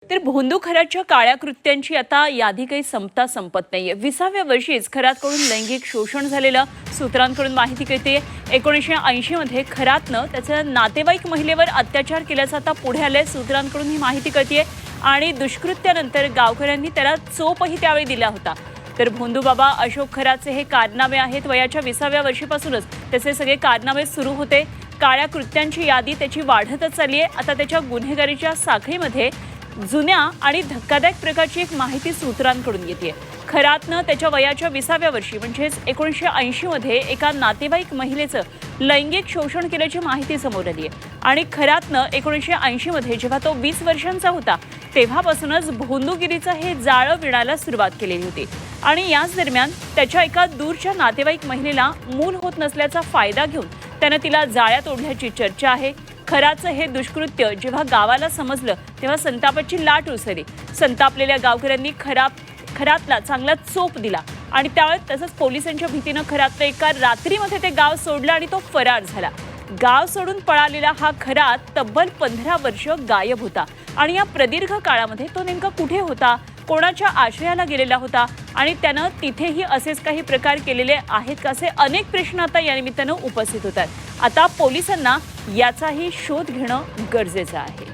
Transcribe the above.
तर भोंदू खरातच्या काळ्या कृत्यांची आता यादी काही संपत नाहीये। 20व्या वर्षीच खरातकडून लैंगिक शोषण झालेलं सूत्रांकडून माहिती कळते। 1980 मध्ये खरातनं त्याच्या नातेवाईक महिलेवर अत्याचार केल्याचं आता पुढे आलंय। सूत्रांकडून ही माहिती कळते आणि दुष्कृत्यानंतर गावकऱ्यांनी त्याला चोपही त्यावेळी दिला होता। तर भोंदू बाबा अशोक खरातचे हे कारनामे आहेत। वयाच्या 20व्या वर्षीपासूनच त्याचे सगळे कारनामे सुरू होते। काळ्या कृत्यांची यादी त्याची वाढतच चालली आहे। आता त्याच्या गुन्हेगारीच्या साखळीमध्ये जुन्या आणि धक्कादायक प्रकारची एक माहिती सूत्रांकडून येते। खरातनं त्याच्या वयाच्या 20व्या वर्षी म्हणजेच 1980 मध्ये एका नातेवाईक महिलेचं लैंगिक शोषण केल्याची माहिती समोर आली आहे। आणि खरातनं 1980 मध्ये जेव्हा तो 20 वर्षांचा होता तेव्हापासूनच भोंदूगिरीचं हे जाळं विणायला सुरुवात केलेली होती। आणि याच दरम्यान त्याच्या एका दूरच्या नातेवाईक महिलेला मूल होत नसल्याचा फायदा घेऊन त्यानं तिला जाळ्यात ओढल्याची चर्चा आहे। खराचं हे दुष्कृत्य जेव्हा गावाला समजलं तेव्हा संतापाची लाट उसळली। संतापलेल्या गावकऱ्यांनी खरातला चांगला चोप दिला आणि त्यावेळेस तसंच पोलिसांच्या भीतीनं खरातनं एका रात्रीमध्ये ते गाव सोडलं आणि तो फरार झाला। गाव सोडून पळालेला हा खरात तब्बल 15 वर्ष गायब होता। आणि या प्रदीर्घ काळामध्ये तो नेमका कुठे होता, कोणाच्या आश्रयाला गेलेला होता आणि त्यानं तिथेही असेच काही प्रकार केलेले आहेत का, असे अनेक प्रश्न आता या निमित्तानं उपस्थित होतात। आता पोलिसांना याचाही शोध घेणं गरजेचं आहे।